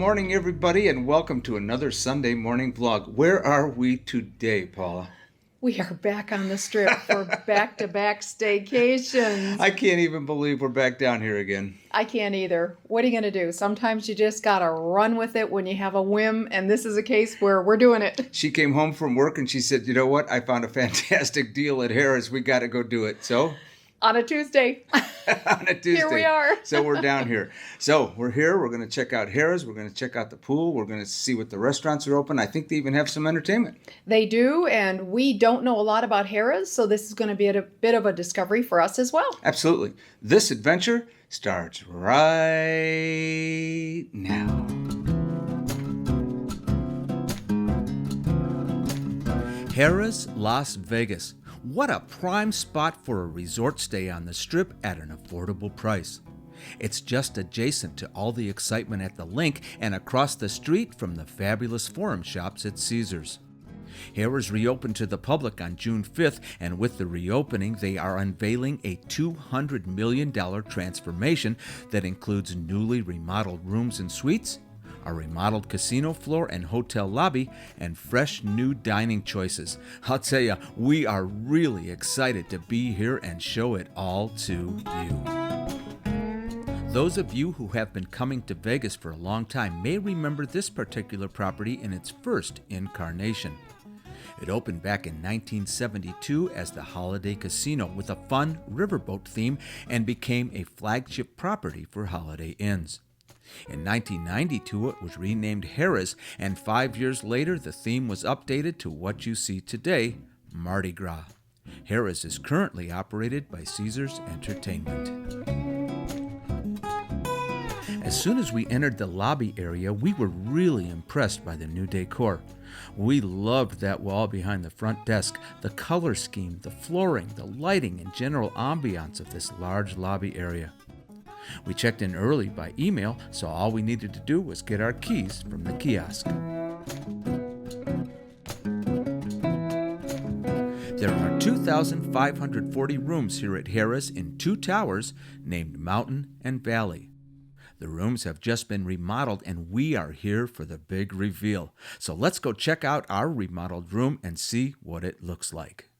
morning, everybody, and welcome to another Sunday morning vlog. Where are we today, Paula? We are back on the strip for back-to-back staycations. I can't even believe we're back down here again. I can't either. What are you going to do? Sometimes you just got to run with it when you have a whim, and this is a case where we're doing it. She came home from work and she said, you know what? I found a fantastic deal at Harrah's. We got to go do it. So... On a Tuesday. On a Tuesday. Here we are. So we're down here. So we're here. We're going to check out Harrah's. We're going to check out the pool. We're going to see what the restaurants are open. I think they even have some entertainment. They do, and we don't know a lot about Harrah's, so this is going to be a bit of a discovery for us as well. Absolutely. This adventure starts right now. Harrah's Las Vegas. What a prime spot for a resort stay on the Strip at an affordable price. It's just adjacent to all the excitement at the Link and across the street from the fabulous Forum shops at Caesars. Harrah's reopened to the public on June 5th, and with the reopening, they are unveiling a $200 million transformation that includes newly remodeled rooms and suites, a remodeled casino floor and hotel lobby, and fresh new dining choices. I'll tell you, we are really excited to be here and show it all to you. Those of you who have been coming to Vegas for a long time may remember this particular property in its first incarnation. It opened back in 1972 as the Holiday Casino with a fun riverboat theme and became a flagship property for Holiday Inns. In 1992, it was renamed Harrah's, and 5 years later, the theme was updated to what you see today, Mardi Gras. Harrah's is currently operated by Caesars Entertainment. As soon as we entered the lobby area, we were really impressed by the new decor. We loved that wall behind the front desk, the color scheme, the flooring, the lighting, and general ambiance of this large lobby area. We checked in early by email, so all we needed to do was get our keys from the kiosk. There are 2,540 rooms here at Harrah's in two towers named Mountain and Valley. The rooms have just been remodeled, and we are here for the big reveal. So let's go check out our remodeled room and see what it looks like.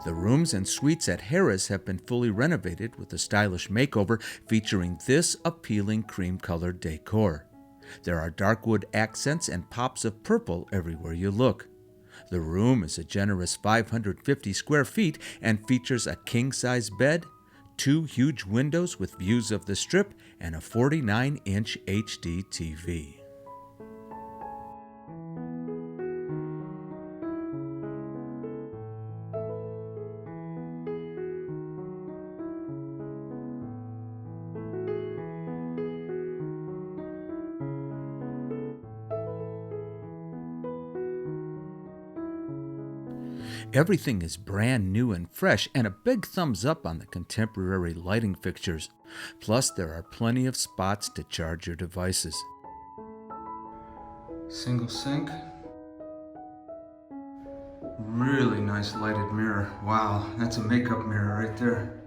The rooms and suites at Harrah's have been fully renovated with a stylish makeover featuring this appealing cream-colored decor. There are dark wood accents and pops of purple everywhere you look. The room is a generous 550 square feet and features a king-size bed, two huge windows with views of the Strip, and a 49-inch HD TV. Everything is brand new and fresh, and a big thumbs up on the contemporary lighting fixtures. Plus, there are plenty of spots to charge your devices. Single sink. Really nice lighted mirror. Wow, that's a makeup mirror right there.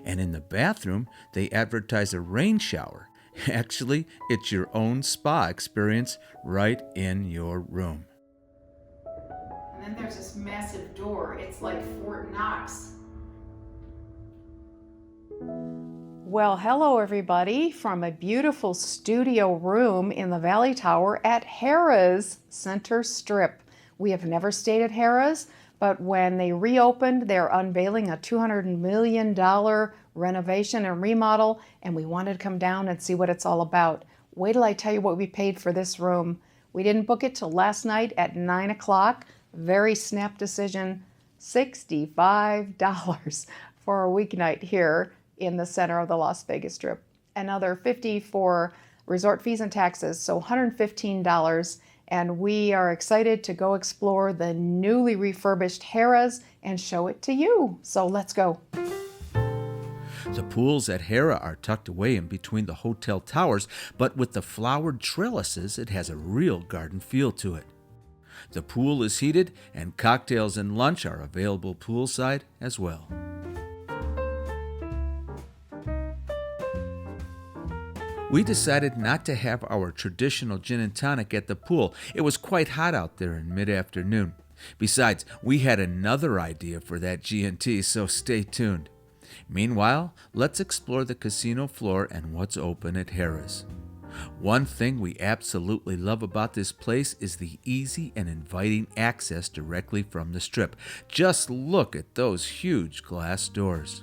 And in the bathroom, they advertise a rain shower. Actually, it's your own spa experience right in your room. And then there's this massive door. It's like Fort Knox. Well, hello everybody from a beautiful studio room in the Valley Tower at Harrah's Center Strip. We have never stayed at Harrah's, but when they reopened, they're unveiling a $200 million renovation and remodel, and we wanted to come down and see what it's all about. Wait till I tell you what we paid for this room. We didn't book it till last night at 9 o'clock. Very snap decision, $65 for a weeknight here in the center of the Las Vegas Strip. Another $50 for resort fees and taxes, so $115. And we are excited to go explore the newly refurbished Harrah's and show it to you. So let's go. The pools at Harrah are tucked away in between the hotel towers, but with the flowered trellises, it has a real garden feel to it. The pool is heated, and cocktails and lunch are available poolside as well. We decided not to have our traditional gin and tonic at the pool. It was quite hot out there in mid-afternoon. Besides, we had another idea for that G&T, so stay tuned. Meanwhile, let's explore the casino floor and what's open at Harrah's. One thing we absolutely love about this place is the easy and inviting access directly from the Strip. Just look at those huge glass doors.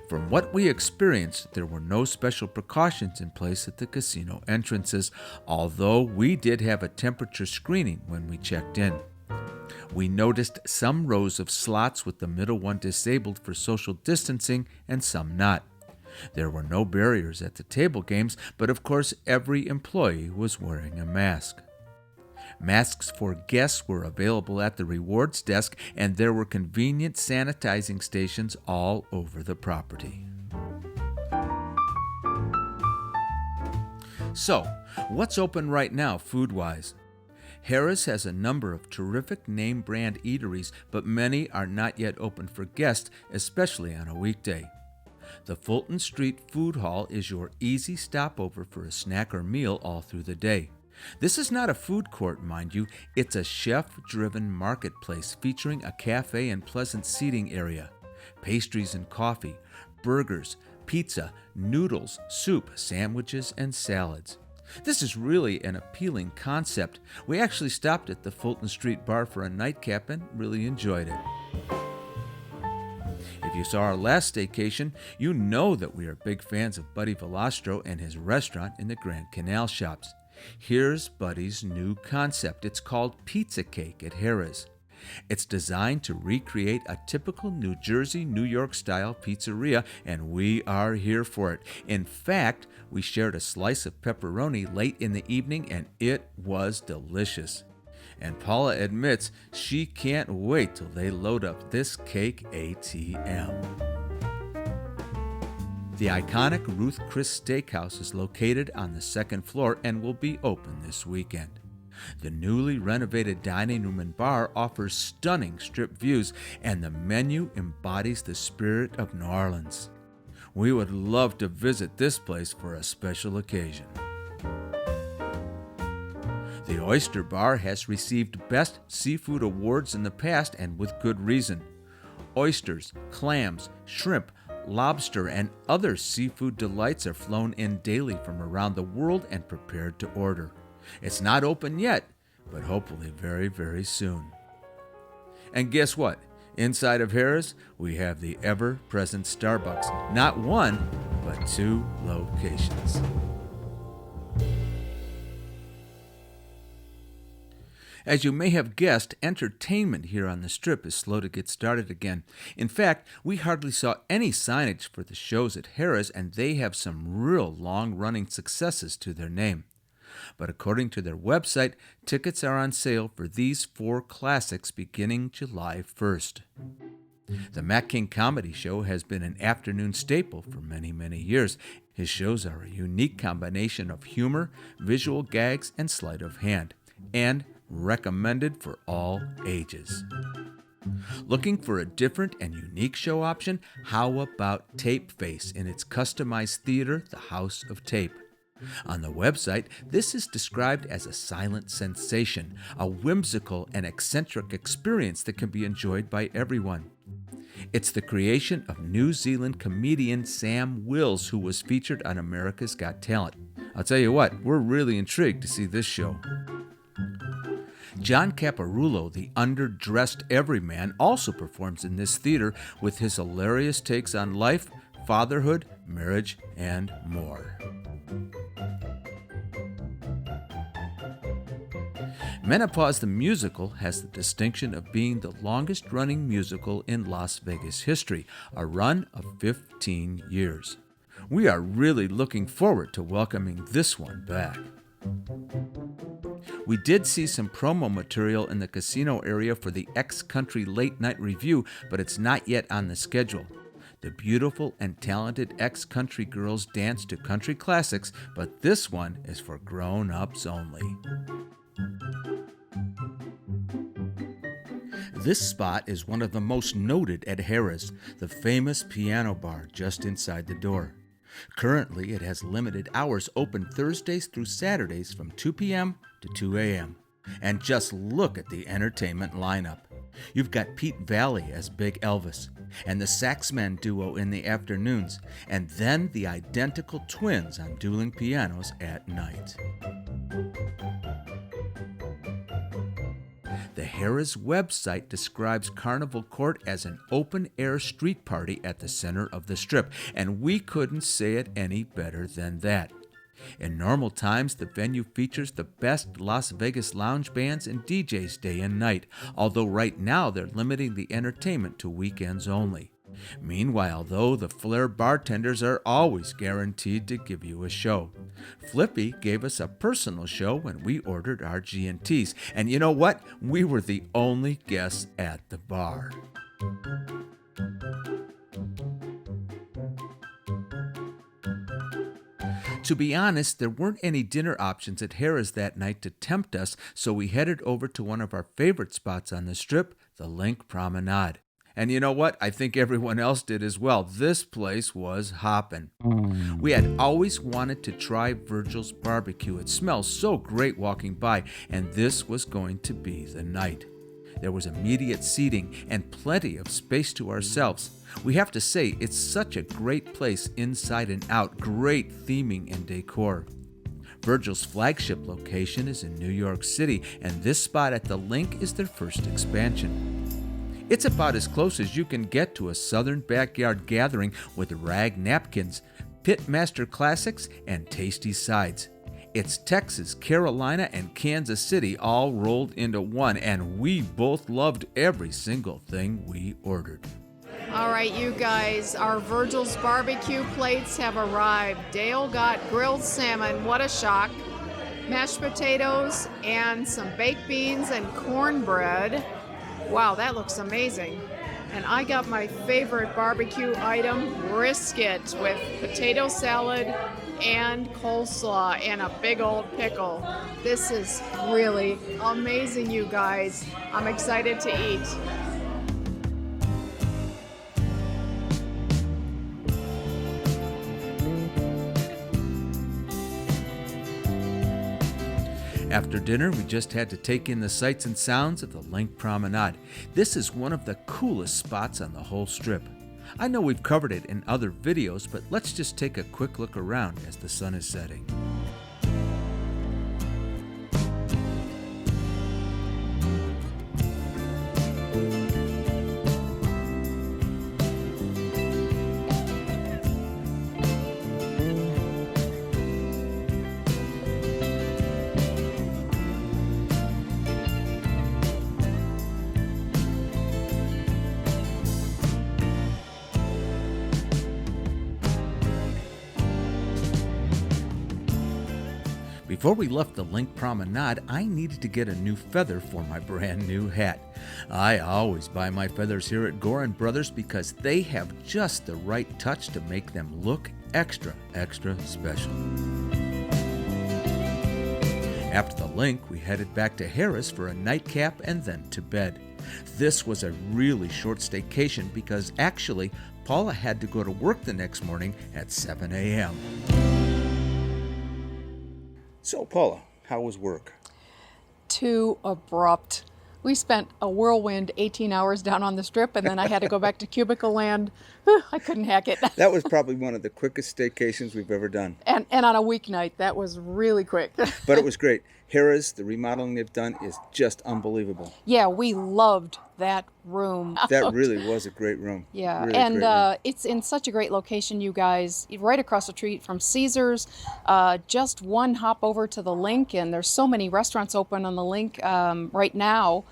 From what we experienced, there were no special precautions in place at the casino entrances, although we did have a temperature screening when we checked in. We noticed some rows of slots with the middle one disabled for social distancing and some not. There were no barriers at the table games, but of course every employee was wearing a mask. Masks for guests were available at the rewards desk, and there were convenient sanitizing stations all over the property. So, what's open right now food-wise? Harrah's has a number of terrific name-brand eateries, but many are not yet open for guests, especially on a weekday. The Fulton Street Food Hall is your easy stopover for a snack or meal all through the day. This is not a food court, mind you. It's a chef-driven marketplace featuring a cafe and pleasant seating area, pastries and coffee, burgers, pizza, noodles, soup, sandwiches, and salads. This is really an appealing concept. We actually stopped at the Fulton Street Bar for a nightcap and really enjoyed it. If you saw our last staycation, you know that we are big fans of Buddy Velastro and his restaurant in the Grand Canal Shops. Here's Buddy's new concept. It's called Pizza Cake at Harrah's. It's designed to recreate a typical New Jersey, New York style pizzeria, and we are here for it. In fact, we shared a slice of pepperoni late in the evening, and it was delicious. And Paula admits she can't wait till they load up this cake ATM. The iconic Ruth Chris Steakhouse is located on the second floor and will be open this weekend. The newly renovated dining room and bar offers stunning strip views, and the menu embodies the spirit of New Orleans. We would love to visit this place for a special occasion. The Oyster Bar has received Best Seafood Awards in the past, and with good reason. Oysters, clams, shrimp, lobster, and other seafood delights are flown in daily from around the world and prepared to order. It's not open yet, but hopefully very, very soon. And guess what? Inside of Harrah's, we have the ever-present Starbucks. Not one, but 2 locations. As you may have guessed, entertainment here on the Strip is slow to get started again. In fact, we hardly saw any signage for the shows at Harrah's, and they have some real long-running successes to their name. But according to their website, tickets are on sale for these 4 classics beginning July 1st. The Mac King Comedy Show has been an afternoon staple for many, many years. His shows are a unique combination of humor, visual gags, and sleight of hand, and recommended for all ages. Looking for a different and unique show option? How about Tape Face in its customized theater, the House of Tape? On the website, this is described as a silent sensation, a whimsical and eccentric experience that can be enjoyed by everyone. It's the creation of New Zealand comedian Sam Wills, who was featured on America's Got Talent. I'll tell you what, we're really intrigued to see this show. John Caparulo, the underdressed everyman, also performs in this theater with his hilarious takes on life, fatherhood, marriage, and more. Menopause the Musical has the distinction of being the longest-running musical in Las Vegas history, a run of 15 years. We are really looking forward to welcoming this one back. We did see some promo material in the casino area for the X-Country Late Night Review, but it's not yet on the schedule. The beautiful and talented X-Country girls dance to country classics, but this one is for grown-ups only. This spot is one of the most noted at Harrah's, the famous piano bar just inside the door. Currently, it has limited hours open Thursdays through Saturdays from 2 p.m. to 2 a.m. And just look at the entertainment lineup. You've got Pete Valley as Big Elvis, and the Saxman duo in the afternoons, and then the identical twins on dueling pianos at night. The Harrah's website describes Carnival Court as an open-air street party at the center of the Strip, and we couldn't say it any better than that. In normal times, the venue features the best Las Vegas lounge bands and DJs day and night, although right now they're limiting the entertainment to weekends only. Meanwhile, though, the Flair bartenders are always guaranteed to give you a show. Flippy gave us a personal show when we ordered our G&Ts, and you know what? We were the only guests at the bar. To be honest, there weren't any dinner options at Harrah's that night to tempt us, so we headed over to one of our favorite spots on the Strip, the Link Promenade. And you know what? I think everyone else did as well. This place was hoppin'. We had always wanted to try Virgil's barbecue. It smells so great walking by, and this was going to be the night. There was immediate seating and plenty of space to ourselves. We have to say, it's such a great place inside and out, great theming and decor. Virgil's flagship location is in New York City, and this spot at the Link is their first expansion. It's about as close as you can get to a southern backyard gathering with rag napkins, pitmaster classics, and tasty sides. It's Texas, Carolina, and Kansas City all rolled into one, and we both loved every single thing we ordered. All right, you guys, our Virgil's barbecue plates have arrived. Dale got grilled salmon, what a shock, mashed potatoes, and some baked beans and cornbread. Wow, that looks amazing. And I got my favorite barbecue item, brisket, with potato salad and coleslaw and a big old pickle. This is really amazing, you guys. I'm excited to eat. After dinner, we just had to take in the sights and sounds of the Link Promenade. This is one of the coolest spots on the whole Strip. I know we've covered it in other videos, but let's just take a quick look around as the sun is setting. Before we left the Link Promenade, I needed to get a new feather for my brand new hat. I always buy my feathers here at Gorin Brothers because they have just the right touch to make them look extra, extra special. After the Link, we headed back to Harrah's for a nightcap and then to bed. This was a really short staycation because actually, Paula had to go to work the next morning at 7 a.m. So, Paula, how was work? Too abrupt. We spent a whirlwind 18 hours down on the Strip, and then I had to go back to cubicle land. I couldn't hack it. That was probably one of the quickest staycations we've ever done. And on a weeknight, that was really quick. But it was great. Harrah's, the remodeling they've done is just unbelievable. Yeah, we loved that room. That really was a great room. Yeah, really and it's in such a great location, you guys. Right across the street from Caesars, just one hop over to the Link, and there's so many restaurants open on the Link right now.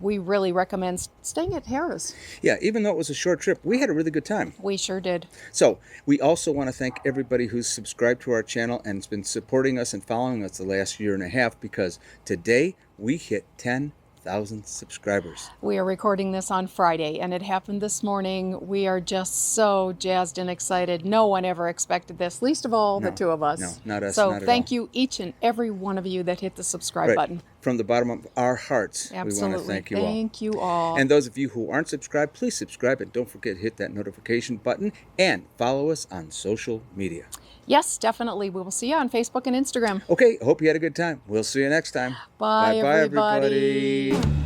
We really recommend staying at Harrah's. Yeah, even though it was a short trip, we had a really good time. We sure did. So, we also want to thank everybody who's subscribed to our channel and has been supporting us and following us the last year and a half, because today we hit 10,000 1,000 subscribers. We are recording this on Friday, and it happened this morning. We are just so jazzed and excited. No one ever expected this, least of all the two of us. No, not us. So not at thank all. you, each and every one of you that hit the subscribe button. From the bottom of our hearts, Absolutely. we want to thank you all. Thank you all. And those of you who aren't subscribed, please subscribe, and don't forget to hit that notification button and follow us on social media. Yes, definitely. We will see you on Facebook and Instagram. Okay, hope you had a good time. We'll see you next time. Bye, Bye-bye, everybody. everybody.